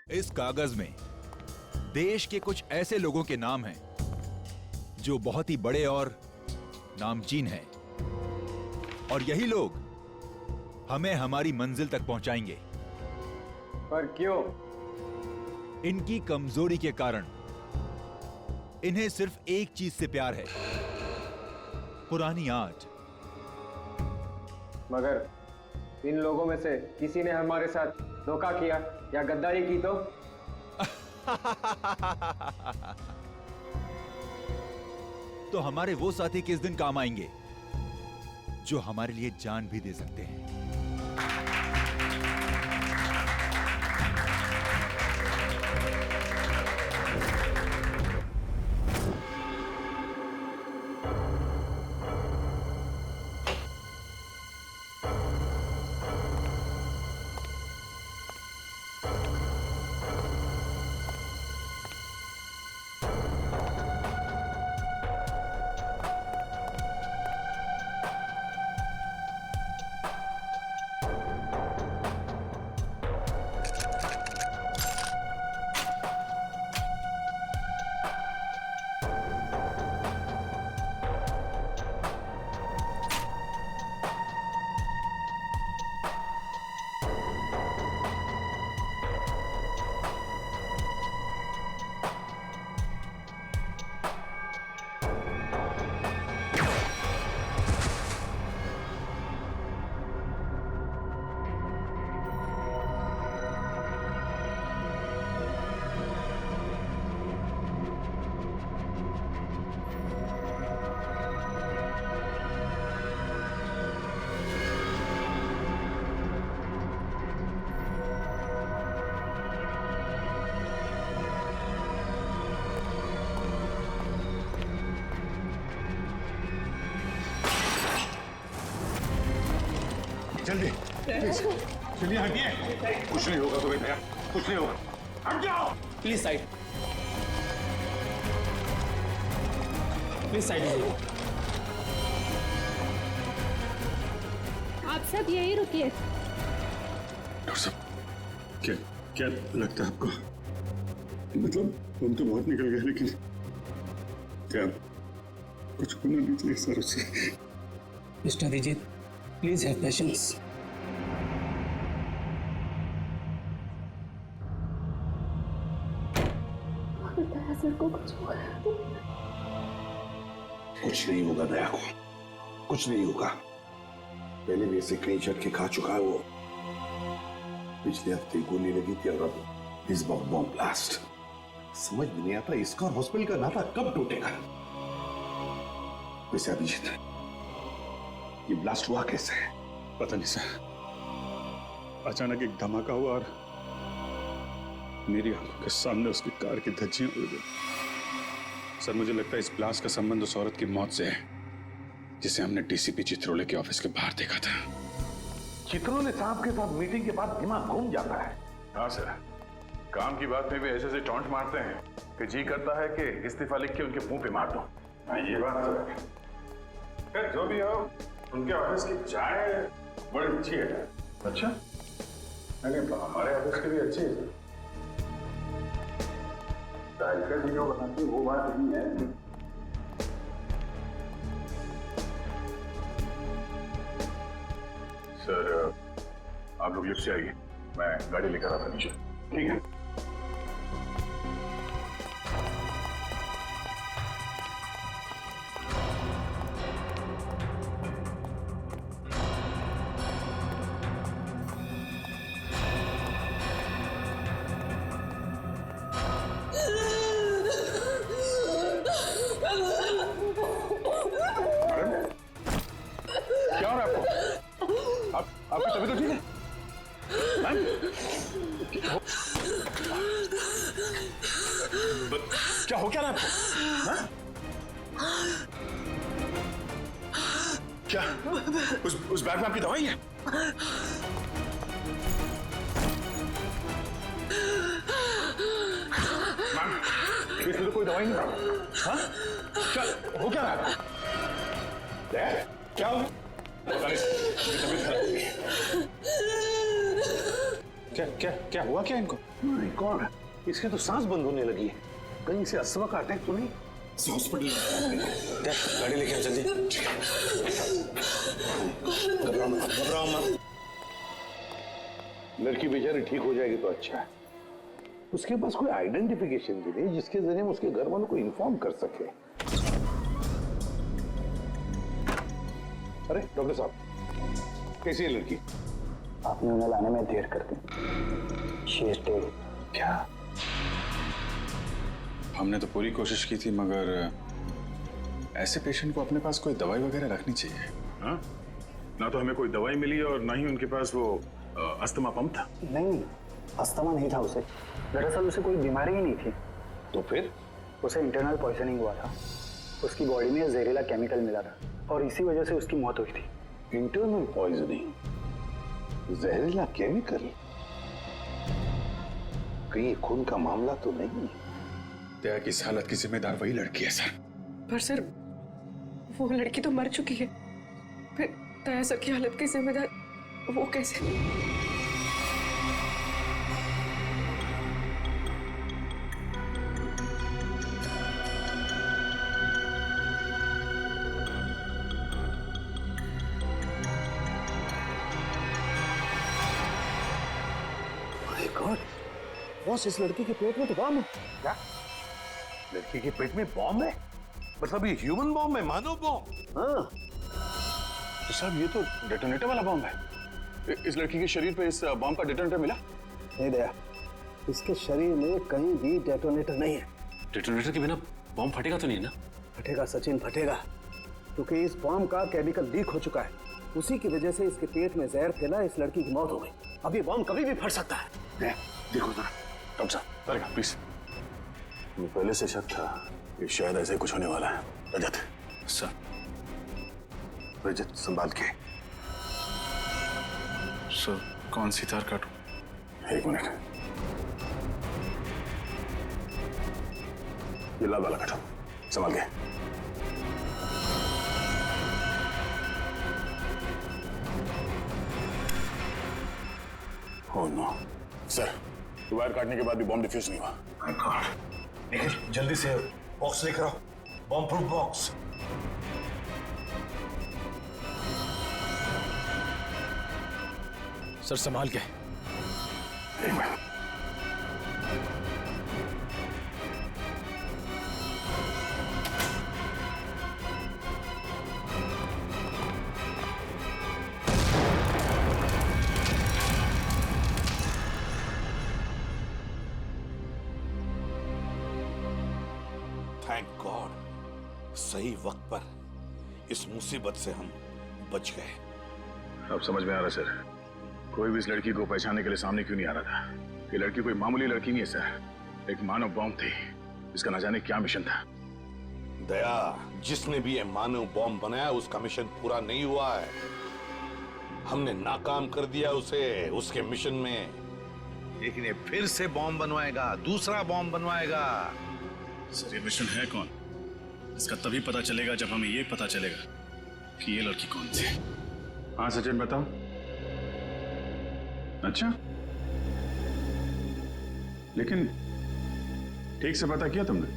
इस कागज में देश के कुछ ऐसे लोगों के नाम हैं जो बहुत ही बड़े और नामचीन हैं, और यही लोग हमें हमारी मंजिल तक पहुंचाएंगे। पर क्यों? इनकी कमजोरी के कारण इन्हें सिर्फ एक चीज से प्यार है, पुरानी आर्ट। मगर इन लोगों में से किसी ने हमारे साथ धोखा किया या गद्दारी की तो? तो हमारे वो साथी किस दिन काम आएंगे जो हमारे लिए जान भी दे सकते हैं। जल्दी चलिए, हटिए। कुछ नहीं होगा तुम्हें भैया, कुछ नहीं होगा। हट जाओ प्लीज साइड, प्लीज साइड। आप सब यही रुकिए। डॉक्टर साहब, क्या क्या लगता है आपको? मतलब हम तो बहुत निकल गए, लेकिन क्या कुछ होना नहीं चाहिए सर उससे? Mister Abhijit, please have patience. Sir को कुछ होगा तो? कुछ नहीं होगा दया को, कुछ नहीं होगा। पहले भी ऐसे कई झटके खा चुका है वो। पिछले हफ्ते गोली लगी थी और अब इस बार बॉम्ब ब्लास्ट। समझ में नहीं आता इसका और हॉस्पिटल का नाता कब टूटेगा। वैसे अभिजीत, ये ब्लास्ट हुआ कैसे? पता नहीं सर, अचानक एक धमाका हुआ और मेरी आंखों के सामने उसकी कार की धज्जियां उड़ गई। सर मुझे लगता है इस ब्लास्ट का संबंध उस औरत की मौत से है जिसे हमने डीसीपी चित्रोले के ऑफिस के बाहर देखा था। चित्रोले साहब के साथ मीटिंग के बाद दिमाग घूम जाता है। हाँ सर, काम की बात में भी ऐसे टॉन्ट मारते हैं कि जी करता है कि इस्तीफा लिख के उनके मुंह पे मार दो। हाँ, ये बात तो है। खैर जो भी हो, उनके ऑफिस की चाय बड़ी अच्छी है। अच्छा? नहीं, हमारे ऑफिस की भी अच्छी है। चाय का जो बनाती वो बात नहीं है। सर आप लोग लिफ्ट से आइए, मैं गाड़ी लेकर आता नीचे। ठीक है। क्या हो रहा है आपको? आपकी तबीयत तो ठीक है? क्या हो क्या रहा है आपको? क्या उस बैग में आपकी दवाई है? मैम, इसमें तो कोई दवाई नहीं है। हाँ? क्या हो क्या रहा है? क्या हो? पता नहीं, मेरी तबीयत खराब हो गई। क्या क्या क्या हुआ क्या इनको? माय गॉड, इसके तो सांस बंद होने लगी है। कहीं से अस्थमा का अटैक तो नहीं? हॉस्पिटल गाड़ी लेके आओ जल्दी। घबराओ मत। लड़की बेचारी ठीक हो जाएगी तो अच्छा है। उसके पास कोई आइडेंटिफिकेशन भी नहीं जिसके जरिए हम उसके घर वालों को इन्फॉर्म कर सके। अरे डॉक्टर साहब, कैसी है लड़की? आपने उन्हें लाने में देर कर दी। She is dead. क्या? हमने तो पूरी कोशिश की थी, मगर ऐसे पेशेंट को अपने पास कोई दवाई वगैरह रखनी चाहिए। हाँ, ना तो हमें कोई दवाई मिली और ना ही उनके पास वो अस्थमा पंप था। नहीं, अस्थमा नहीं था उसे। दरअसल उसे कोई बीमारी ही नहीं थी। तो फिर? उसे इंटरनल पॉइजनिंग हुआ था। उसकी बॉडी में जहरीला केमिकल मिला था और इसी वजह से उसकी मौत हुई थी। इंटरनल पॉइजनिंग, जहरीला केमिकल? कहीं खून का मामला तो नहीं? दया की इस हालत की जिम्मेदार वही लड़की है सर। पर सर, वो लड़की तो मर चुकी है। फिर दया सर की हालत की जिम्मेदार वो कैसे? माय गॉड, बॉस इस लड़की के पेट में तो बॉम्ब है। क्या? लड़की के पेट में बॉम्ब है? मतलब ये ह्यूमन बॉम्ब है, मानव बॉम्ब? हाँ। तो साहब ये तो डेटोनेटर वाला बॉम्ब है। इस लड़की के शरीर पे इस बॉम्ब का डेटोनेटर मिला? नहीं दया, इसके शरीर में कहीं भी डेटोनेटर नहीं है। डेटोनेटर के बिना बॉम्ब फटेगा तो नहीं ना? फटेगा सचिन, फटेगा, क्योंकि इस बॉम्ब का केमिकल लीक हो चुका है। उसी की वजह से इसके पेट में जहर फैला, इस लड़की की मौत हो गई। अब ये बॉम्ब कभी भी फट सकता है। देखो जरा। डॉक्टर साहब, करेगा प्लीज। मुझे पहले से शक था कि शायद ऐसे कुछ होने वाला है। रजत, सर। रजत संभाल के। सर, कौन सी तार काटूं? एक मिनट, ये लाल वाला काटो, संभाल के। ओह नो सर, वायर काटने के बाद भी बॉम्ब डिफ्यूज नहीं हुआ। My God. निखिल, जल्दी से बॉक्स लेकर आओ, बॉम्ब प्रूफ बॉक्स। सर संभाल के। एक मिनट। थैंक गॉड, सही वक्त पर इस मुसीबत से हम बच गए। अब समझ में आ रहा सर, कोई भी इस लड़की को पहचानने के लिए सामने क्यों नहीं आ रहा था। ये लड़की कोई मामूली लड़की नहीं है सर, एक मानव बॉम्ब थी। इसका न जाने क्या मिशन था। दया, जिसने भी ये मानव बॉम्ब बनाया उसका मिशन पूरा नहीं हुआ है। हमने नाकाम कर दिया उसे उसके मिशन में, लेकिन ये फिर से बॉम्ब बनवाएगा, दूसरा बॉम्ब बनवाएगा। सर, ये मिशन है कौन? इसका तभी पता चलेगा जब हमें ये पता चलेगा कि ये लड़की कौन थी। हाँ सचिन, बताओ। अच्छा, लेकिन ठीक से पता किया तुमने?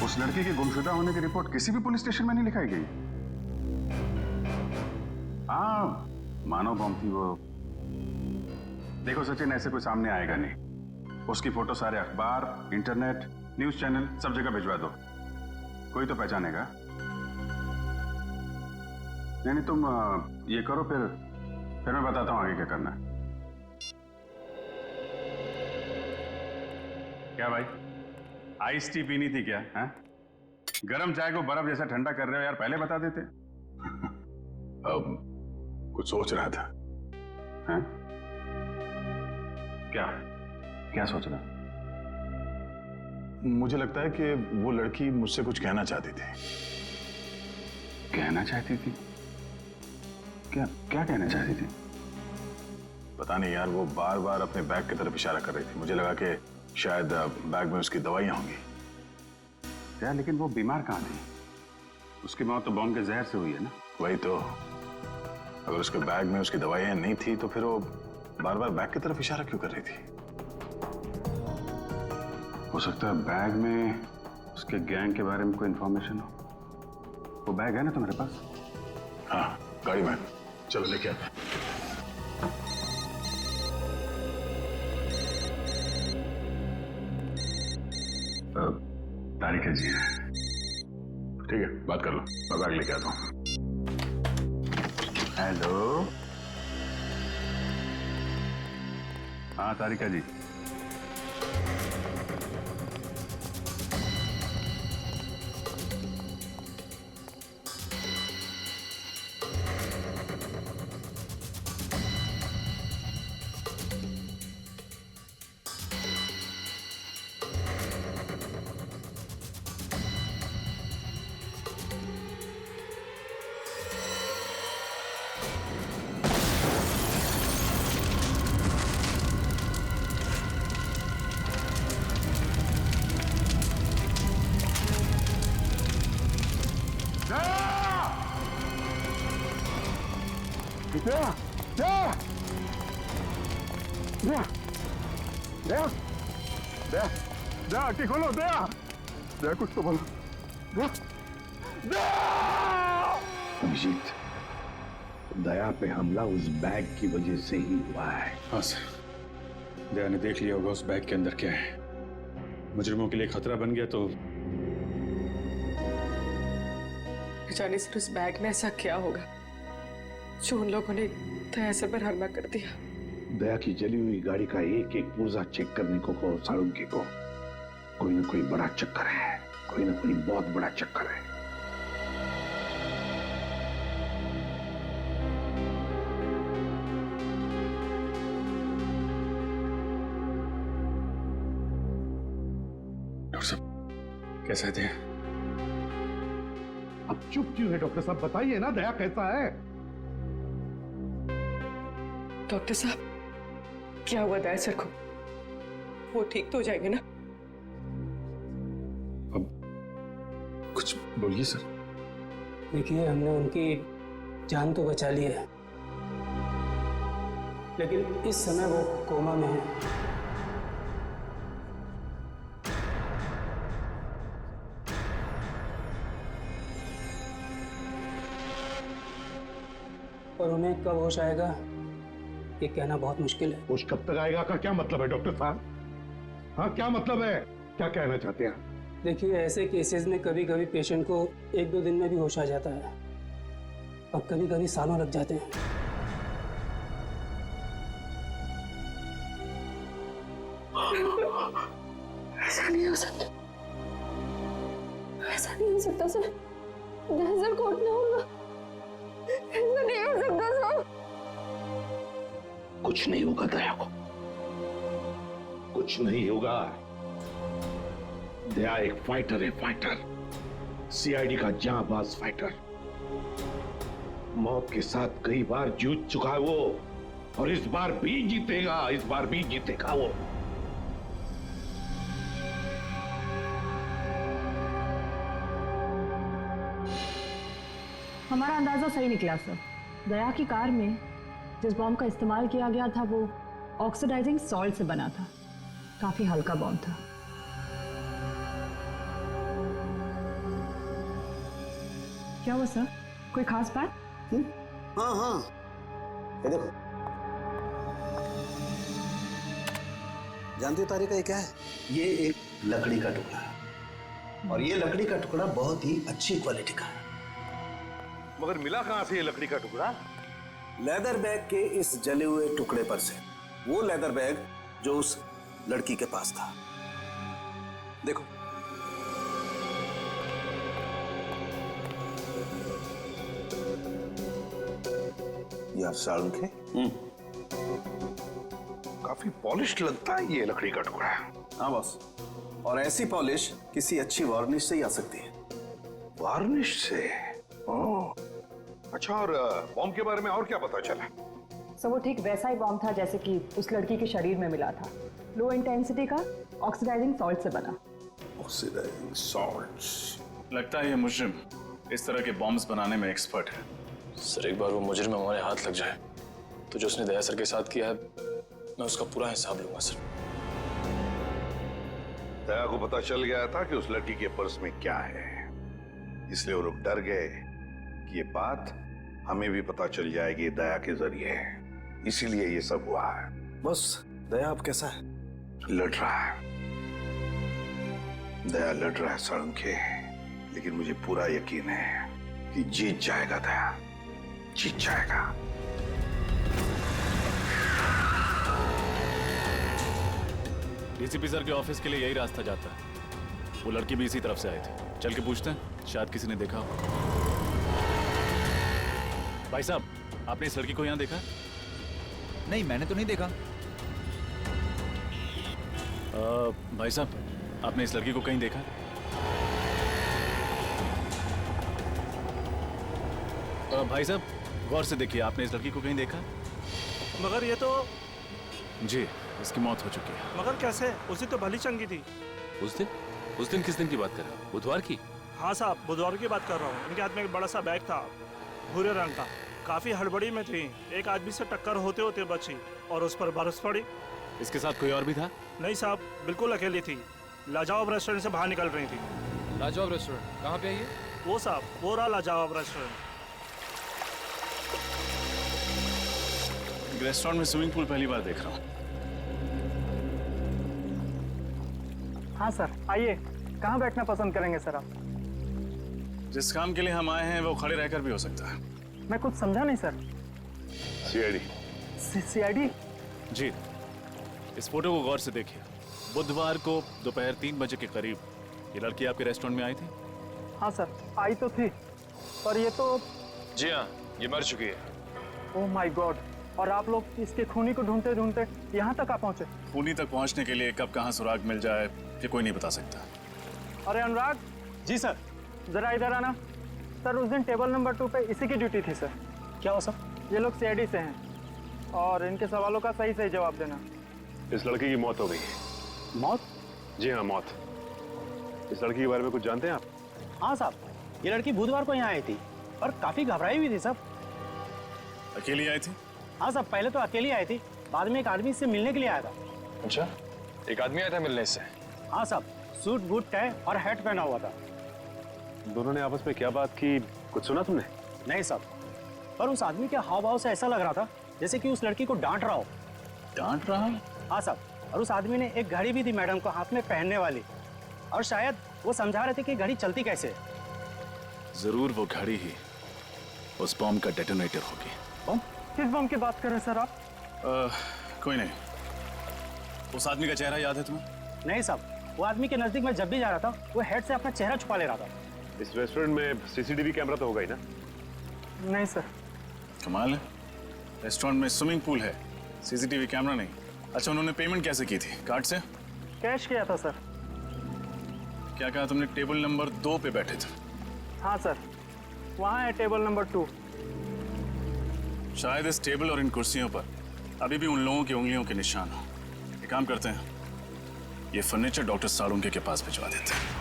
उस लड़की के गुमशुदा होने की रिपोर्ट किसी भी पुलिस स्टेशन में नहीं लिखाई गई। हाँ, मानव बॉम्ब थी वो। देखो सचिन, ऐसे कोई सामने आएगा नहीं। उसकी फोटो सारे अखबार, इंटरनेट, न्यूज चैनल सब जगह भिजवा दो, कोई तो पहचानेगा। नहीं तुम ये करो, फिर मैं बताता हूँ आगे क्या करना है। क्या भाई, आइस टी पीनी थी क्या? हैं? गरम चाय को बर्फ जैसा ठंडा कर रहे हो यार, पहले बता देते। अब कुछ सोच रहा था। हैं? क्या क्या सोच रहा? मुझे लगता है कि वो लड़की मुझसे कुछ कहना चाहती थी। कहना चाहती थी? क्या क्या कहना चाहती थी? पता नहीं यार, वो बार बार अपने बैग की तरफ इशारा कर रही थी। मुझे लगा कि शायद बैग में उसकी दवाइयां होंगी। क्या, लेकिन वो बीमार कहाँ थी? उसकी मौत तो बॉम्ब के जहर से हुई है ना? वही तो, अगर उसके बैग में उसकी दवाइयां नहीं थी तो फिर वो बार बार बैग की तरफ इशारा क्यों कर रही थी? हो सकता है बैग में उसके गैंग के बारे में कोई इंफॉर्मेशन हो। वो बैग है ना तुम्हारे पास? हाँ, गाड़ी में, चलो लेके आते हैं। तारिका जी हैं। ठीक है, बात कर लो, मैं बैग लेके आता हूँ। हेलो, हाँ तारिका जी। आंटी खोलो, दया दया, कुछ तो बोलो। अभिजीत, दया पे हमला उस बैग की वजह से ही हुआ है। हाँ सर, दया ने देख लिया होगा उस बैग के अंदर क्या है। मुजरिमों के लिए खतरा बन गया तो जाने सर उस बैग में ऐसा क्या होगा जो उन लोगों ने दया सर पर हमला कर दिया। दया की जली हुई गाड़ी का एक एक पुर्जा चेक करने को साळुंखे को कोई ना कोई बड़ा चक्कर है, कोई ना कोई बहुत बड़ा चक्कर है। डॉक्टर साहब कैसे थे? अब चुप क्यों है डॉक्टर साहब, बताइए ना दया कैसा है? डॉक्टर साहब, क्या हुआ दया सर को? वो ठीक तो हो जाएंगे ना? अब कुछ बोलिए सर। देखिए, हमने उनकी जान तो बचा ली है, लेकिन इस समय वो कोमा में है। और उन्हें कब होश आएगा ये कहना बहुत मुश्किल है। होश कब तक आएगा का क्या मतलब है डॉक्टर साहब? हाँ, क्या मतलब है, क्या कहना चाहते हैं? देखिए, ऐसे केसेस में कभी कभी पेशेंट को 1-2 दिन में भी होश आ जाता है, और कभी कभी सालों लग जाते हैं। ऐसा नहीं हो सकता, ऐसा नहीं हो सकता सर। नजर को उठना होगा, ऐसा नहीं हो सकता सर। कुछ नहीं होगा दया को, कुछ नहीं होगा। दया एक फाइटर है, फाइटर, सीआईडी का जांबाज फाइटर। मौत के साथ कई बार जूझ चुका है वो, और इस बार भी जीतेगा, इस बार भी जीतेगा वो। हमारा अंदाजा सही निकला सर। दया की कार में जिस बॉम्ब का इस्तेमाल किया गया था वो ऑक्सीडाइजिंग सॉल्ट से बना था, काफी हल्का बॉम्ब था। क्या हुआ सर, कोई खास बात? हाँ हाँ, ये देखो, जानती हो तारिका ये क्या है? ये एक लकड़ी का टुकड़ा है, और ये लकड़ी का टुकड़ा बहुत ही अच्छी क्वालिटी का है। मगर मिला कहां से ये लकड़ी का टुकड़ा? लेदर बैग के इस जले हुए टुकड़े पर से। वो लेदर बैग जो उस लड़की के पास था। देखो, यार साळुंखे, काफी पॉलिश्ड लगता है ये लकड़ी का टुकड़ा। हाँ बॉस, और ऐसी पॉलिश किसी अच्छी वार्निश से ही आ सकती है। वार्निश से? ओह, अच्छा, और बॉम्ब के बारे में और क्या पता चला? सर वो ठीक वैसा ही बॉम्ब था जैसे कि उस लड़की के शरीर में मिला था। लो इंटेंसिटी का ऑक्सीडाइजिंग सॉल्ट से बना। Oxidising salts. लगता है ये मुजरिम इस तरह के बॉम्ब्स बनाने में एक्सपर्ट है। सर एक बार वो मुजरिम हमारे हाथ लग जाए तो जो उसने दया सर के साथ किया है मैं उसका पूरा हिसाब लूंगा सर। दया को पता चल गया था कि उस लड़की के पर्स में क्या है, इसलिए वो लोग डर गए कि ये बात हमें भी पता चल जाएगी दया के जरिए, इसीलिए ये सब हुआ है। बस दया अब कैसा है? लड़ रहा है, दया लड़ रहा है साळुंखे के, लेकिन मुझे पूरा यकीन है कि जीत जाएगा दया, जीत जाएगा। डीसीपी सर के ऑफिस के लिए यही रास्ता जाता है। वो लड़की भी इसी तरफ से आई थी। चल के पूछते हैं, शायद किसी ने देखा हो। भाई साहब, आपने इस लड़की को यहाँ देखा? नहीं, मैंने तो नहीं देखा। भाई साहब, आपने इस लड़की को कहीं देखा? भाई साहब, गौर से देखिए, आपने इस लड़की को कहीं देखा? मगर ये तो जी, इसकी मौत हो चुकी है। मगर कैसे? उसी तो भली चंगी थी। उस दिन किस दिन की बात कर रहे हो? बुधवार की? हाँ साहब, बुधवार की बात कर रहा हूँ। इनके हाथ में एक बड़ा सा बैग था, भूरे रंग का। काफी हड़बड़ी में थी, एक आदमी से टक्कर होते होते बची और उस पर बरस पड़ी। इसके साथ कोई और भी था? नहीं साहब, बिल्कुल अकेली थी। लाजवाब रेस्टोरेंट से बाहर निकल रही थी। लाजवाब रेस्टोरेंट कहाँ पे है ये? वो साहब, वो रहा लाजवाब रेस्टोरेंट। रेस्टोरेंट में स्विमिंग पूल पहली बार देख रहा हूँ। हाँ सर, आइए। कहाँ बैठना पसंद करेंगे सर आप? जिस काम के लिए हम आए हैं वो खड़े रहकर भी हो सकता है। मैं कुछ समझा नहीं सर। सीआईडी। सीआईडी? जी, इस फोटो को गौर से देखिए। बुधवार को दोपहर 3 बजे के करीब ये लड़की आपके रेस्टोरेंट में आई थी? हाँ सर, आई तो थी, पर ये तो... जी हाँ, ये मर चुकी है। Oh my God! और आप लोग इसके खूनी को ढूंढते ढूंढते यहाँ तक आ पहुँचे? खूनी तक पहुँचने के लिए कब कहाँ सुराग मिल जाए ये कोई नहीं बता सकता। अरे अनुराग। जी सर। जरा इधर आना। सर, उस दिन टेबल नंबर 2 पे इसी की ड्यूटी थी सर। क्या हो सर? ये लोग सीआईडी से हैं और इनके सवालों का सही सही जवाब देना। इस लड़की की मौत हो गई। मौत? जी हाँ, मौत। इस लड़की के बारे में कुछ जानते हैं आप? हाँ साहब, ये लड़की बुधवार को यहाँ आई थी और काफी घबराई हुई थी साहब। अकेली आई थी? हाँ साहब, पहले तो अकेली आई थी, बाद में एक आदमी इससे मिलने के लिए आया था। अच्छा, एक आदमी आया था मिलने से? हाँ साहब, सूट बूट टाई और हैट पहना हुआ था। दोनों ने आपस में क्या बात की, कुछ सुना तुमने? नहीं साहब, पर उस आदमी के हाव भाव से ऐसा लग रहा था जैसे कि उस लड़की को डांट रहा हो। डांट रहा? हाँ साहब, और उस आदमी ने एक घड़ी भी दी मैडम को हाथ में पहनने वाली, और शायद वो समझा रहे थे कि घड़ी चलती कैसे है। जरूर वो घड़ी ही उस बॉम्ब का डेटोनेटर होगी। बम? किस बम की बात कर रहे हैं सर आप? कोई नहीं। उस आदमी का चेहरा याद है तुम्हें? नहीं साहब, वो आदमी के नजदीक मैं जब भी जा रहा था वो हेड से अपना चेहरा छुपा ले रहा था। इस रेस्टोरेंट में सीसीटीवी कैमरा तो होगा ही ना? नहीं सर। कमाल है, रेस्टोरेंट में स्विमिंग पूल है, सीसीटीवी कैमरा नहीं। अच्छा, उन्होंने पेमेंट कैसे की थी? कार्ड से? कैश किया था सर। क्या कहा तुमने? टेबल नंबर 2 पे बैठे थे? हाँ सर, वहाँ है टेबल नंबर 2। शायद इस टेबल और इन कुर्सियों पर अभी भी उन लोगों की उंगलियों के निशान हो। एक काम करते हैं, ये फर्नीचर डॉक्टर साळुंखे के पास भिजवा देते हैं।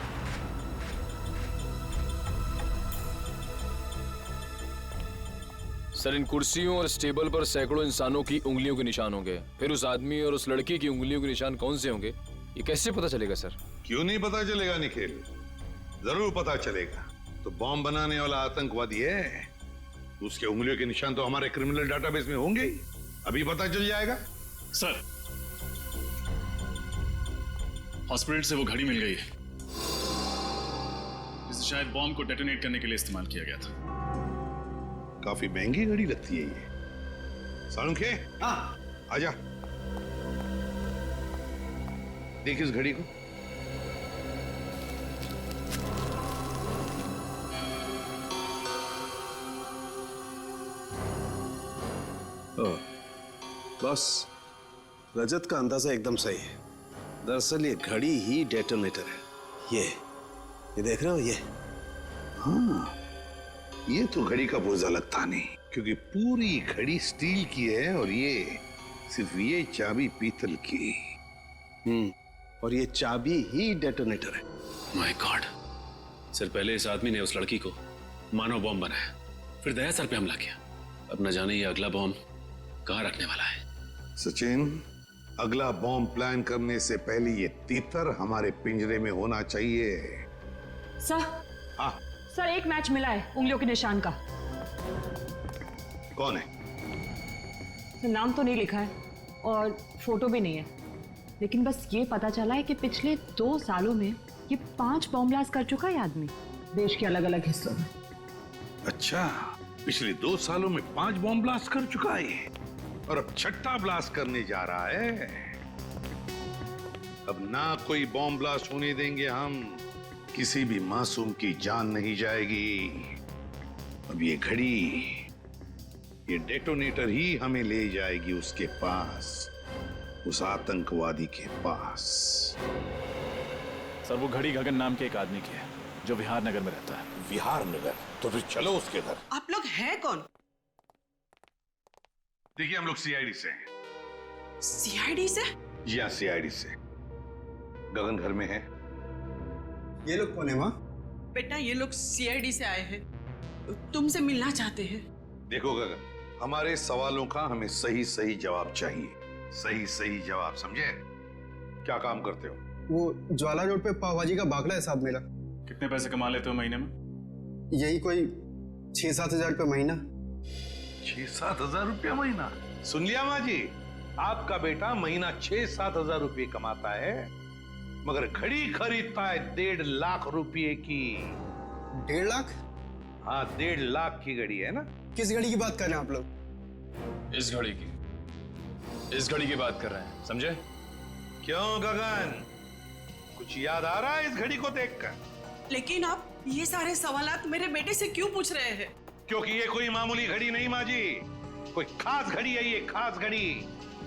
सर, इन कुर्सियों और इस टेबल पर सैकड़ों इंसानों की उंगलियों के निशान होंगे। फिर उस आदमी और उस लड़की की उंगलियों के निशान कौन से होंगे, ये कैसे पता चलेगा सर? क्यों नहीं पता चलेगा निखिल, जरूर पता चलेगा। तो बॉम्ब बनाने वाला आतंकवादी है, उसके उंगलियों के निशान तो हमारे क्रिमिनल डाटाबेस में होंगे ही। अभी पता चल जाएगा। सर, हॉस्पिटल से वो घड़ी मिल गई है जिसे शायद बॉम्ब को डेटोनेट करने के लिए इस्तेमाल किया गया था। काफी महंगी घड़ी लगती है ये। साळुंखे, हाँ आजा, देख इस घड़ी को। बस, रजत का अंदाजा एकदम सही है। दरअसल ये घड़ी ही डेटोनेटर है। ये देख रहे हो ये? हाँ, ये तो घड़ी का पुर्जा लगता नहीं, क्योंकि पूरी घड़ी स्टील की है और ये सिर्फ ये चाबी पीतल की। और ये चाबी ही डेटोनेटर है। My God. सर, पहले इस आदमी ने उस लड़की को मानव बॉम्ब बनाया, फिर दया सर पे हमला किया। अब न जाने ये अगला बॉम्ब कहाँ रखने वाला है। सचिन, अगला बॉम्ब प्लान करने से पहले ये तीतर हमारे पिंजरे में होना चाहिए। सर, हाँ सर एक मैच मिला है उंगलियों के निशान का। कौन है? नाम तो नहीं लिखा है और फोटो भी नहीं है, लेकिन बस ये पता चला है कि पिछले 2 सालों में ये 5 बॉम्ब ब्लास्ट कर चुका है आदमी, देश के अलग अलग हिस्सों में। अच्छा, पिछले 2 सालों में 5 बॉम्ब ब्लास्ट कर चुका है और अब 6ठा ब्लास्ट करने जा रहा है। अब ना कोई बॉम्ब ब्लास्ट होने देंगे हम, किसी भी मासूम की जान नहीं जाएगी। अब ये घड़ी, ये डेटोनेटर ही हमें ले जाएगी उसके पास, उस आतंकवादी के पास। सर, वो घड़ी गगन नाम के एक आदमी की है जो विहार नगर में रहता है। विहार नगर? तो फिर चलो उसके घर। आप लोग हैं कौन? देखिए, हम लोग सीआईडी से हैं। सीआईडी से? जी हाँ, सीआईडी से। गगन घर में है। ये लोग कौन है माँ? बेटा, ये लोग सीआईडी से आए हैं, तुमसे मिलना चाहते हैं। देखो गगन, हमारे सवालों का हमें सही सही जवाब चाहिए। सही सही जवाब, समझे? क्या काम करते हो? वो ज्वाला रोड पे पाव भाजी का बागला है साहब मेरा। कितने पैसे कमा लेते हो महीने में? यही कोई 6-7 हजार रुपये महीना। 6-7 हजार रुपया महीना? सुन लिया माँ जी, आपका बेटा महीना 6-7 हजार रुपये कमाता है, मगर घड़ी खरीदता है 1.5 लाख रुपये की। 1.5 लाख? हाँ, 1.5 लाख की घड़ी है ना। किस घड़ी की बात कर रहे हैं आप लोग? इस घड़ी की, इस घड़ी की बात कर रहे हैं, समझे? क्यों गगन, कुछ याद आ रहा है इस घड़ी को देखकर? लेकिन आप ये सारे सवालात मेरे बेटे से क्यों पूछ रहे हैं? क्योंकि ये कोई मामूली घड़ी नहीं माँ जी, कोई खास घड़ी है। ये खास घड़ी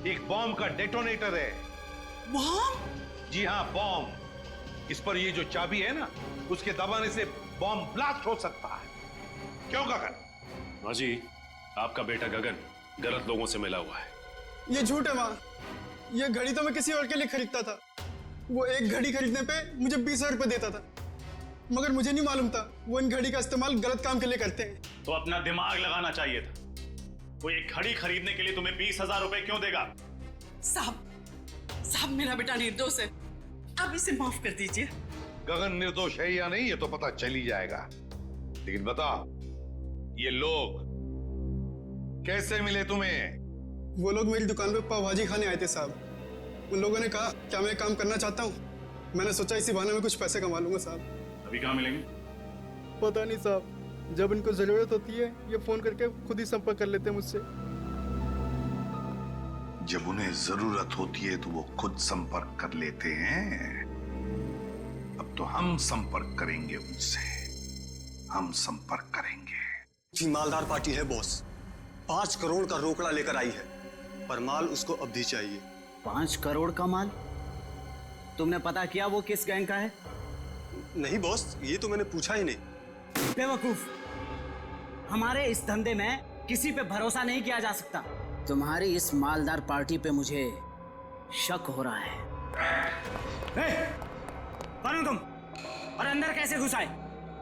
एक बॉम्ब का डेटोनेटर है। बॉम्ब? जी हाँ, बॉम्ब। इस पर ये जो चाबी है ना, उसके दबाने से बॉम्ब ब्लास्ट हो सकता है। क्यों गगन? माँ जी, आपका बेटा गगन गलत लोगों से मिला हुआ है। ये झूठ है माँ, ये घड़ी तो मैं किसी और के लिए खरीदता था। वो एक घड़ी खरीदने पे मुझे 20,000 रुपये देता था, मगर मुझे नहीं मालूम था वो इन घड़ी का इस्तेमाल गलत काम के लिए करते हैं। तो अपना दिमाग लगाना चाहिए था। कोई एक घड़ी खरीदने के लिए तुम्हें 20,000 रुपए क्यों देगा? साहब, मेरा बेटा निर्दोष है, आप इसे माफ कर दीजिए। गगन निर्दोष है या नहीं ये तो पता चल ही जाएगा, लेकिन बताओ, ये लोग कैसे मिले तुम्हें? वो लोग मेरी दुकान पे पाव भाजी खाने आए थे साहब। उन लोगों ने कहा क्या मैं काम करना चाहता हूँ। मैंने सोचा इसी बहाने में कुछ पैसे कमा लूंगा साहब। अभी कहाँ मिलेंगे? पता नहीं साहब, जब इनको जरूरत होती है ये फोन करके खुद ही संपर्क कर लेते हैं मुझसे। जब उन्हें जरूरत होती है तो वो खुद संपर्क कर लेते हैं। अब तो हम संपर्क करेंगे उनसे, हम संपर्क करेंगे। जी, मालदार पार्टी है बॉस, 5 करोड़ का रोकड़ा लेकर आई है, पर माल उसको अब भी चाहिए। 5 करोड़ का माल? तुमने पता किया वो किस गैंग का है? नहीं बॉस, ये तो मैंने पूछा ही नहीं। बेवकूफ, हमारे इस धंधे में किसी पे भरोसा नहीं किया जा सकता। तुम्हारी इस मालदार पार्टी पे मुझे शक हो रहा है। कौन हो तुम और अंदर कैसे घुस आए?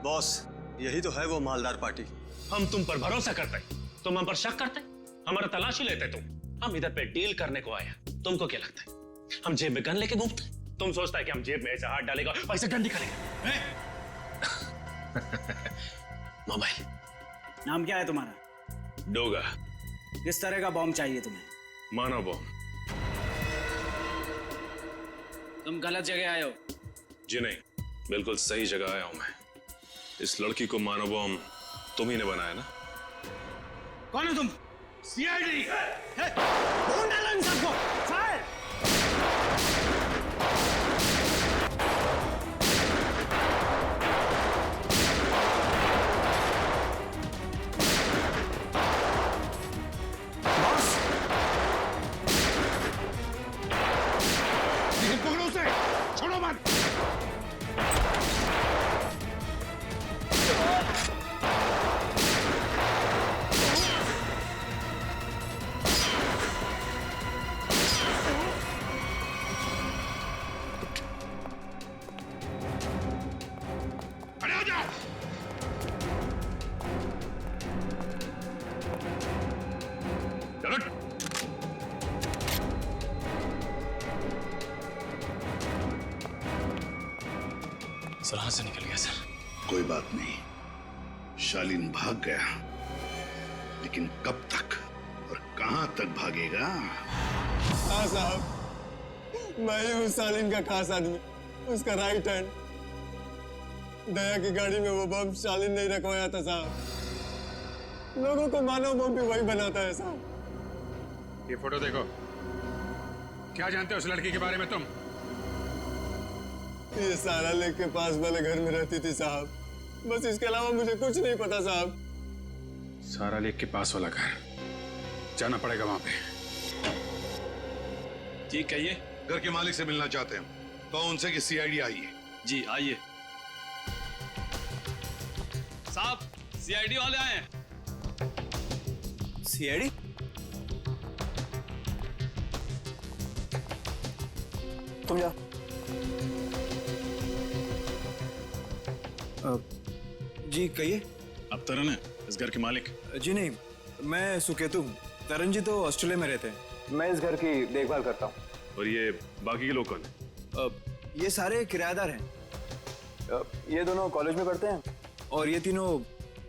बॉस, यही तो है वो मालदार पार्टी। हम तुम पर भरोसा करते, तुम हम पर शक करते, हमारा तलाशी लेते तुम। हम इधर पे डील करने को आए, तुमको क्या लगता है हम जेब में गन लेके घूमते? तुम सोचता है कि हम जेब में ऐसे हाथ डालेगा और ऐसे गन निकालेगा? मोबाइल। नाम क्या है तुम्हारा? डोगा। किस तरह का बॉम्ब चाहिए तुम्हें? मानव बॉम्ब। तुम गलत जगह आए हो। जी नहीं, बिल्कुल सही जगह आया हूं मैं। इस लड़की को मानव बॉम्ब तुम ही ने बनाया ना? कौन है तुम? सीआईडी। ढूंढ डालो इन सबको। फायर! पकड़ो उसे, छोड़ो मत। सर हाथ से निकल गया सर। कोई बात नहीं, शालीन भाग गया, लेकिन कब तक और कहां तक भागेगा? हाँ साहब, मैं ही हूँ शालीन का खास आदमी, उसका राइट हैंड। दया की गाड़ी में वो बम शालीन नहीं रखवाया था साहब। लोगों को मानव बम भी वही बनाता है साहब। ये फोटो देखो, क्या जानते हो उस लड़की के बारे में तुम? ये सारा लेक के पास वाले घर में रहती थी साहब, बस इसके अलावा मुझे कुछ नहीं पता साहब। सारा लेक के पास वाला घर, जाना पड़ेगा वहां पे। जी कहिए। घर के मालिक से मिलना चाहते हैं, तो उनसे कि सीआईडी आई है। जी आइए। साहब सीआईडी वाले आए हैं। सीआईडी? तुम जा। जी कहिए। अब तरन है इस घर के मालिक? जी नहीं, मैं सुकेतु हूँ। तरन जी तो ऑस्ट्रेलिया में रहते हैं। मैं इस घर की देखभाल करता हूँ। और ये बाकी के लोग कौन हैं? ये सारे किराएदार हैं। ये दोनों कॉलेज में पढ़ते हैं और ये तीनों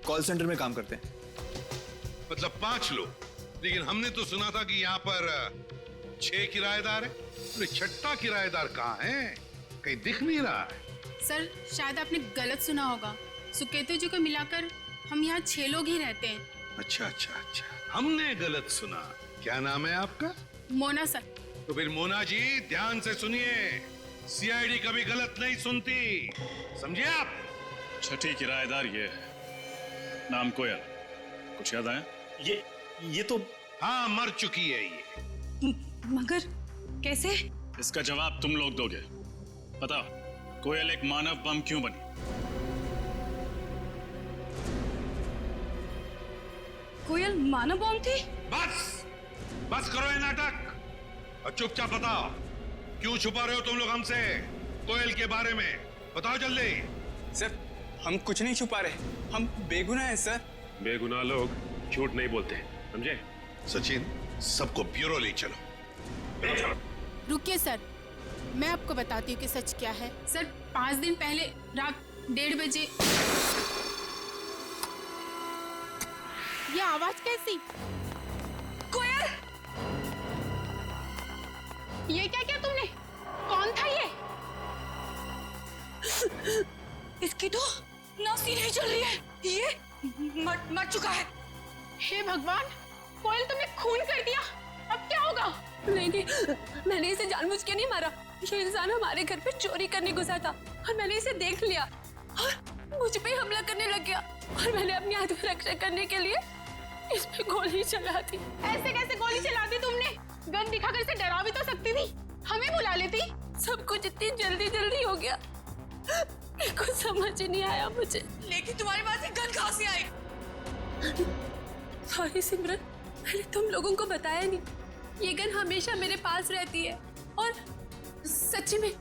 कॉल सेंटर में काम करते हैं। मतलब 5 लोग, लेकिन हमने तो सुना था कि यहाँ पर 6 किराएदार हैं। अरे छठा किराएदार कहाँ है? कहीं दिख नहीं रहा है। सर शायद आपने गलत सुना होगा। सुकेतु जी को मिलाकर हम यहाँ 6 लोग ही रहते हैं। अच्छा अच्छा अच्छा, हमने गलत सुना। क्या नाम है आपका? मोना सर। तो फिर मोना जी ध्यान से सुनिए, सीआईडी कभी गलत नहीं सुनती, समझे आप? छठी किराएदार ये है, नाम कोयल। कुछ याद आया? ये तो हाँ, मर चुकी है ये। मगर कैसे? इसका जवाब तुम लोग दोगे। बताओ, कोयल एक मानव बम क्यों बनी? कोयल मानव बम थी? बस करो ये नाटक और चुपचाप बताओ, क्यों छुपा रहे हो तुम लोग हमसे कोयल के बारे में? बताओ जल्दी। सर हम कुछ नहीं छुपा रहे, हम बेगुनाह हैं सर। बेगुनाह लोग झूठ नहीं बोलते, समझे? सचिन, सबको ब्यूरो ले चलो। रुकिए सर, मैं आपको बताती हूँ कि सच क्या है। सर 5 दिन पहले रात 1:30 बजे ये आवाज कैसी? कोयल! ये क्या किया तुमने? कौन था ये? इसकी तो नासी नहीं चल रही है, ये मर चुका है। हे भगवान, कोयल तुमने खून कर दिया, अब क्या होगा? नहीं, मैंने इसे जानबूझ के नहीं मारा। ये इंसान हमारे घर पे चोरी करने घुसा था और मैंने इसे देख लिया और मुझ पे हमला करने लग गया और मैंने अपनी आत्मरक्षा करने के लिए इस पे गोली चला दी। ऐसे कैसे गोली चला दी तुमने? गन दिखाकर इसे डरा भी तो सकती थी, हमें बुला लेती। सब कुछ इतनी जल्दी हो गया, कुछ समझ ही नहीं आया मुझे। लेकिन तुम्हारे पास गन कहाँ से आई? सॉरी सिमरन, मैंने तुम लोगों को बताया नहीं। ये गन हमेशा मेरे पास रहती है और सच्ची में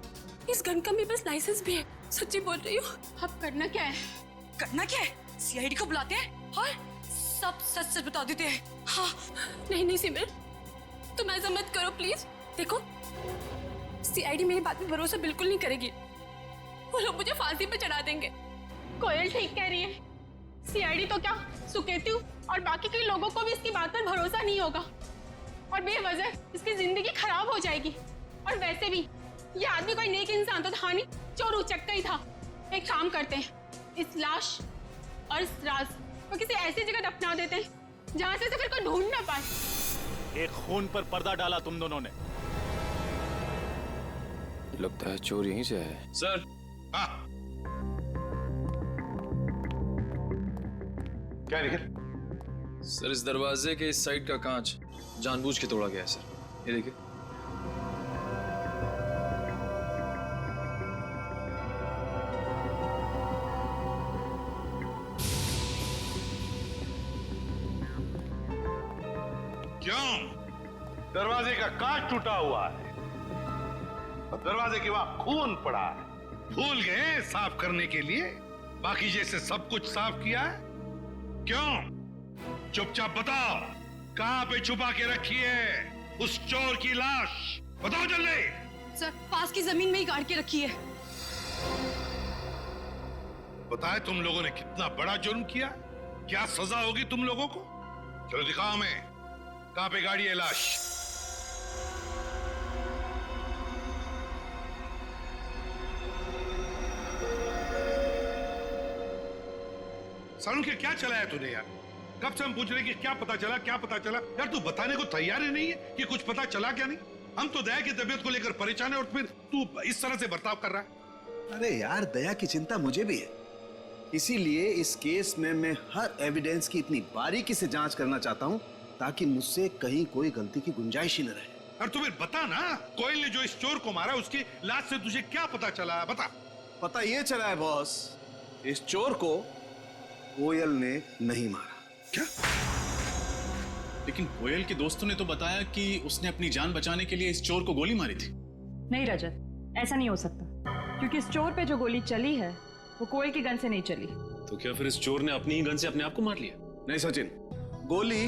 इस गन का मेरे पास लाइसेंस भी है। सच्ची बोल रही हूँ। अब करना क्या है? करना क्या है? सीआईडी को बुलाते हैं और सब सच बता देते हैं। हाँ। नहीं सिमरन, तुम ऐसा मत करो प्लीज। देखो, सीआईडी मेरी बात में भरोसा बिल्कुल नहीं करेगी। वो लोग मुझे फांसी पे चढ़ा देंगे। कोयल ठीक कह रही है। सीआईडी तो क्या, सुकेतु और बाकी के लोगों को भी इसकी बात पर भरोसा नहीं होगा और बेवजह इसकी जिंदगी खराब हो जाएगी। और वैसे भी ये आदमी कोई नेक इंसान तो था नहीं, चोर उचक्का ही था। एक काम करते हैं, इस लाश और इस राज को किसी ऐसी जगह दफना देते हैं जहां से फिर कोई ढूंढ ना पाए। एक खून पर पर्दा डाला तुम दोनों ने। लगता है चोर यहीं से है। सर। हाँ। क्या निकल? सर इस दरवाजे के इस साइड का कांच जानबूझ के तोड़ा गया है सर, ये देखिए। क्यों? दरवाजे का कांच टूटा हुआ है, दरवाजे के वहां खून पड़ा है। भूल गए साफ करने के लिए? बाकी जैसे सब कुछ साफ किया है? क्यों? चुपचाप बताओ, कहां पे छुपा के रखी है उस चोर की लाश? बताओ जल्दी। सर पास की जमीन में ही गाड़ के रखी है। पता है तुम लोगों ने कितना बड़ा जुर्म किया? क्या सजा होगी तुम लोगों को? चलो दिखाओ हमें, कहां पे गाड़ी है लाश? सालू के क्या चलाया तूने यार? कब से हम पूछ रहे कि क्या पता चला, क्या पता चला? यार तू बताने को तैयार ही नहीं है कि कुछ पता चला क्या नहीं? हम तो दया की तबीयत को लेकर परेशान है और फिर तू इस तरह से बर्ताव कर रहा है। अरे यार, दया की चिंता मुझे भी है, इसीलिए इस केस में मैं हर एविडेंस की इतनी बारीकी से जांच करना चाहता हूं ताकि मुझसे कहीं कोई गलती की गुंजाइश ही न रहे। और तू फिर बता ना, कोयल ने जो इस चोर को मारा उसकी लाश से तुझे क्या पता चला? बता। पता ये चला है बॉस, इस चोर को कोयल ने नहीं मारा। क्या? लेकिन कोयल के दोस्तों ने तो बताया कि उसने अपनी जान बचाने के लिए इस चोर को गोली मारी थी। नहीं रजत, ऐसा नहीं हो सकता, क्योंकि इस चोर पे जो गोली चली है वो कोयल की गन से नहीं चली। तो क्या फिर इस चोर ने अपनी ही गन से अपने आप को मार लिया? नहीं सचिन, गोली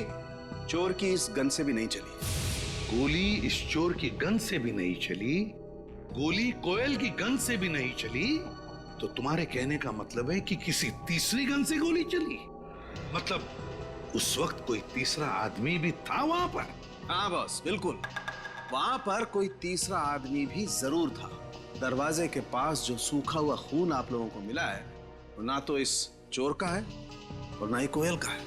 चोर की इस गन से भी नहीं चली। गोली इस चोर की गन से भी नहीं चली, गोली कोयल की गन से भी नहीं चली, तो तुम्हारे कहने का मतलब है कि किसी तीसरी गन से गोली चली? मतलब उस वक्त कोई तीसरा आदमी भी था वहां पर? हाँ बॉस, बिल्कुल, वहां पर कोई तीसरा आदमी भी जरूर था। दरवाजे के पास जो सूखा हुआ खून आप लोगों को मिला है वो ना तो इस चोर का है और ना ही कोयल का है।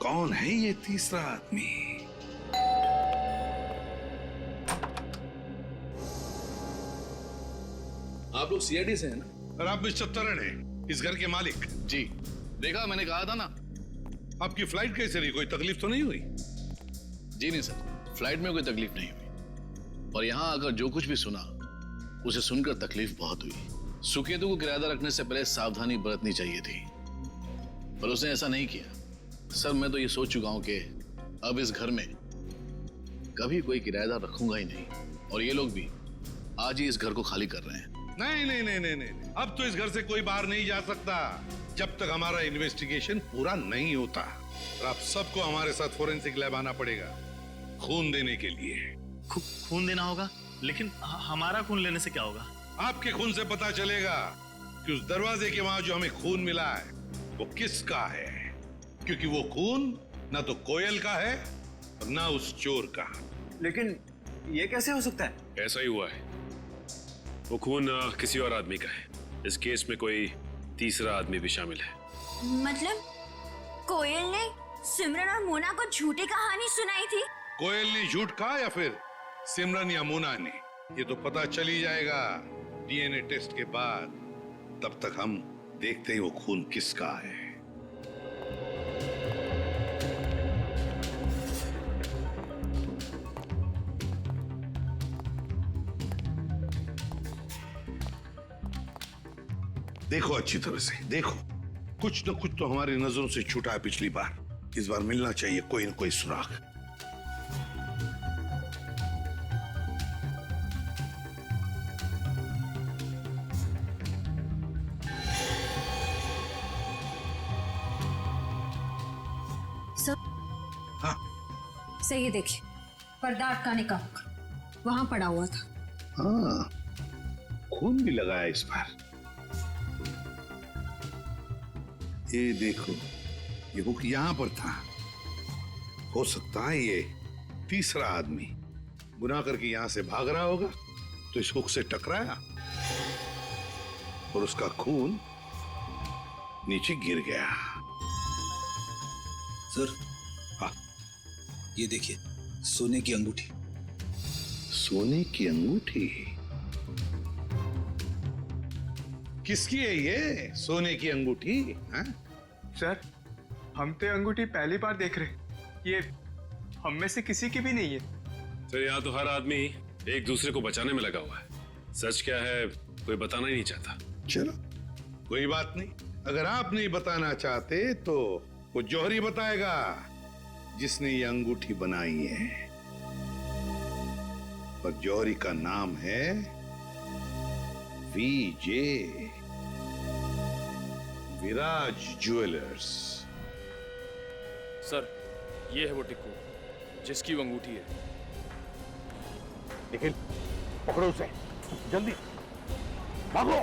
कौन है ये तीसरा आदमी? आप लोग सीआईडी से हैं ना? और आप मिस्टर तरन हैं, इस घर के मालिक? जी, देखा, मैंने कहा था ना। आपकी फ्लाइट कैसे रही? कोई तकलीफ तो नहीं हुई? जी नहीं सर, फ्लाइट में कोई तकलीफ नहीं हुई, और यहाँ आकर जो कुछ भी सुना उसे सुनकर तकलीफ बहुत हुई। सुकेतु को किराएदार रखने से पहले सावधानी बरतनी चाहिए थी, पर उसने ऐसा नहीं किया। सर, मैं तो ये सोच चुका हूं कि अब इस घर में कभी कोई किराएदार रखूंगा ही नहीं, और ये लोग भी आज ही इस घर को खाली कर रहे हैं। नहीं नहीं नहीं नहीं नहीं, अब तो इस घर से कोई बाहर नहीं जा सकता जब तक हमारा इन्वेस्टिगेशन पूरा नहीं होता। और आप सबको हमारे साथ फोरेंसिक लैब आना पड़ेगा खून देने के लिए। खून देना होगा? लेकिन हमारा खून लेने से क्या होगा? आपके खून से पता चलेगा कि उस दरवाजे के वहां जो हमें खून मिला है वो किसका है, क्योंकि वो खून ना तो कोयल का है और ना उस चोर का। लेकिन ये कैसे हो सकता है? ऐसा ही हुआ है, वो खून किसी और आदमी का है। इस केस में कोई तीसरा आदमी भी शामिल है। मतलब कोयल ने सिमरन और मोना को झूठी कहानी सुनाई थी? कोयल ने झूठ कहा या फिर सिमरन या मोना ने, ये तो पता चल ही जाएगा डीएनए टेस्ट के बाद। तब तक हम देखते हैं वो खून किसका है। देखो अच्छी तरह से देखो, कुछ न कुछ तो हमारी नजरों से छूटा है पिछली बार। इस बार मिलना चाहिए कोई न कोई सुराग। हाँ। सही देखिए, पर्दा अटकाने का वहां पड़ा हुआ था। हाँ, खून भी लगाया इस बार। ये देखो, ये हुक यहां पर था। हो सकता है ये तीसरा आदमी गुनाह करके यहां से भाग रहा होगा, तो इस हुक से टकराया और उसका खून नीचे गिर गया। सर, हाँ, ये देखिए, सोने की अंगूठी। सोने की अंगूठी? किसकी है ये सोने की अंगूठी? हाँ? सर, हम तो अंगूठी पहली बार देख रहे, ये हम में से किसी की भी नहीं है। सर, यहाँ तो हर आदमी एक दूसरे को बचाने में लगा हुआ है। सच क्या है कोई बताना ही नहीं चाहता। चलो कोई बात नहीं, अगर आप नहीं बताना चाहते तो वो जौहरी बताएगा जिसने ये अंगूठी बनाई है। और जौहरी का नाम है वीजे, विराज ज्वेलर्स। सर, ये है वो टिक्कू जिसकी वो अंगूठी है। निखिल, पकड़ो उसे, जल्दी भागो।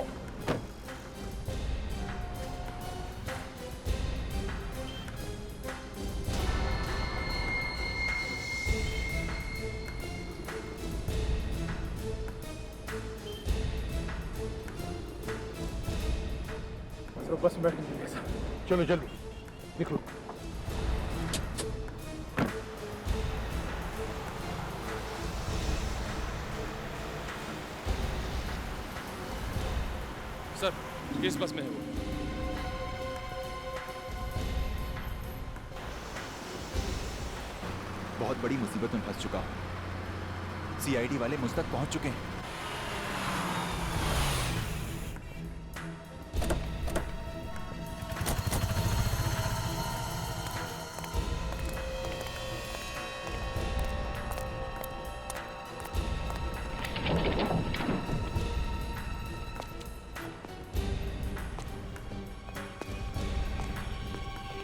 तो बस में बैठने दीजिए सर। चलो जल्दी निकलो। सर किस बस में है वो? बहुत बड़ी मुसीबत में फंस चुका हूं। सीआईडी वाले मुझ तक पहुंच चुके हैं।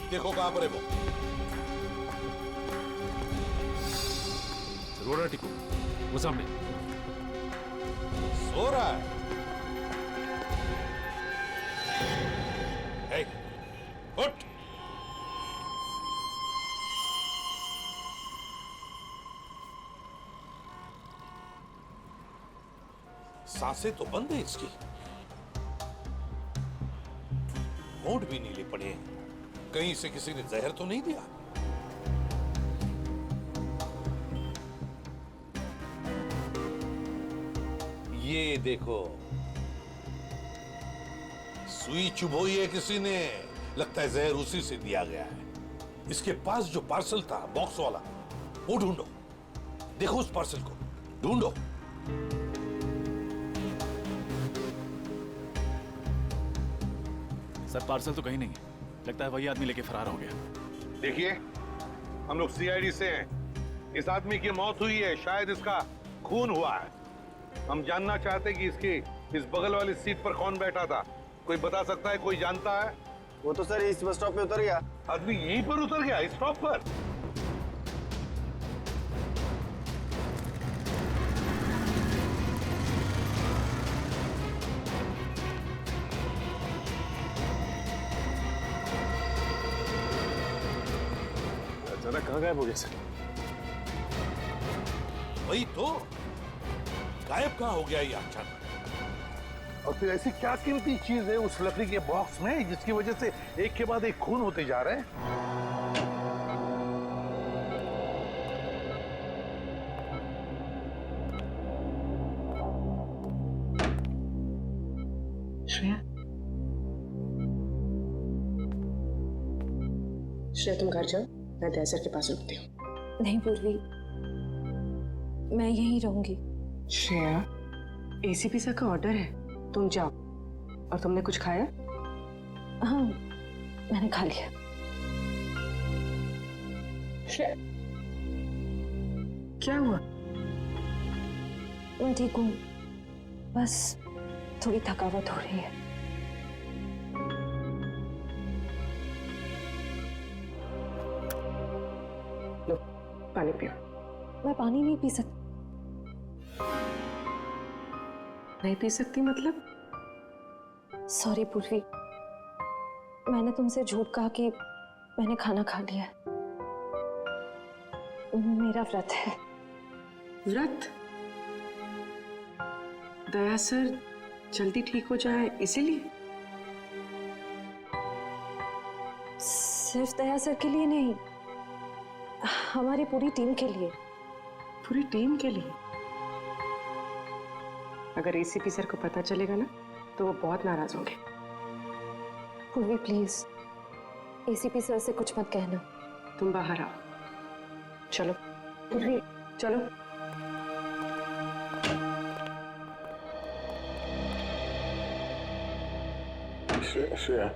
देखो कहां पर है वो। रो रहा टिकू, वो सामने सो रहा है। हे, उठ। सांसें तो बंद है इसकी, होंठ भी नीले पड़े हैं। कहीं से किसी ने जहर तो नहीं दिया? ये देखो, सुई चुभोई है किसी ने। लगता है जहर उसी से दिया गया है। इसके पास जो पार्सल था बॉक्स वाला, वो ढूंढो। देखो उस पार्सल को ढूंढो। सर पार्सल तो कहीं नहीं है। लगता है वही आदमी लेके फरार हो गया। देखिए, हम लोग सीआईडी से हैं। इस आदमी की मौत हुई है, शायद इसका खून हुआ है। हम जानना चाहते हैं कि इसके इस बगल वाली सीट पर कौन बैठा था। कोई बता सकता है? कोई जानता है? वो तो सर इस बस स्टॉप पे उतर गया। आदमी यहीं पर उतर गया, इस स्टॉप पर? अचानक कहाँ गायब हो गया सर? वही तो, गायब कहाँ हो गया ये अचानक? और फिर ऐसी क्या कीमती चीज है उस लकड़ी के बॉक्स में जिसकी वजह से एक के बाद एक खून होते जा रहे हैं? श्रेया, श्रेया तुम घर जाओ, मैं दया सर के पास रुकती हूँ। नहीं पूर्वी, मैं यहीं रहूंगी। श्रेया, एसीपी सर का ऑर्डर है, तुम जाओ। और तुमने कुछ खाया? हाँ, मैंने खा लिया। श्रेया, क्या हुआ? मैं ठीक हूँ, बस थोड़ी थकावट हो रही है। लो, पानी पियो। मैं पानी नहीं पी सकती। नहीं पी सकती मतलब? सॉरी पूर्वी, मैंने तुमसे झूठ कहा कि मैंने खाना खा लिया। मेरा व्रत है। व्रत? दया सर जल्दी ठीक हो जाए इसीलिए? सिर्फ दया सर के लिए नहीं, हमारी पूरी टीम के लिए। पूरी टीम के लिए? अगर एसीपी सर को पता चलेगा ना तो वो बहुत नाराज होंगे। पूर्वी प्लीज, एसीपी सर से कुछ मत कहना। तुम बाहर आओ, चलो। पूर्वी चलो। श्रेया,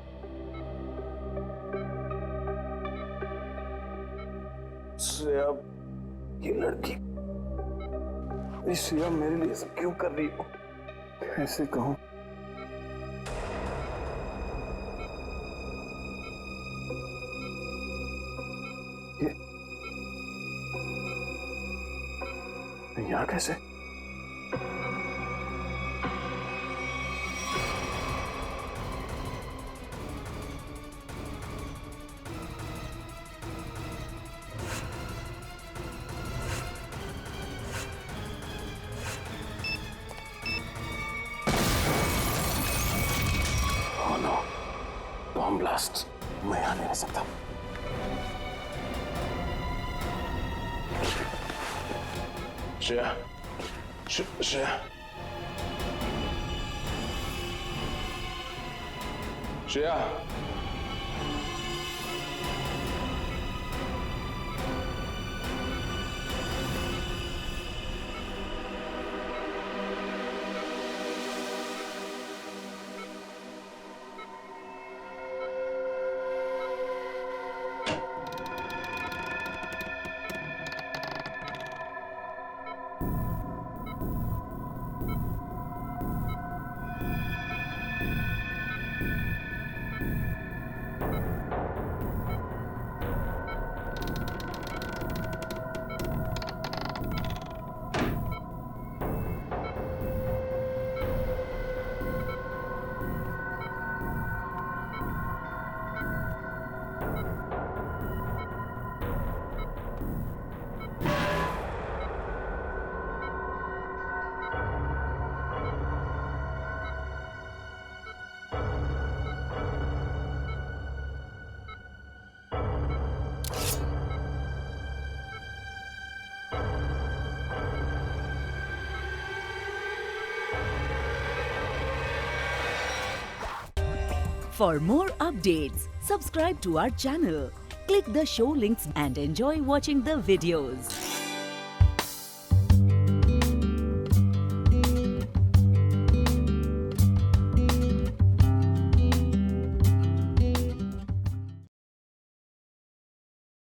श्रेया, ये लड़की, श्रेया मेरे लिए सब क्यों कर रही हो? कैसे कहूं? यहाँ कैसे? बॉम्ब ब्लास्ट मैं यहाँ नहीं रह सकता। Shreya, Shreya, Shreya, For more updates, subscribe to our channel, click the show links and enjoy watching the videos.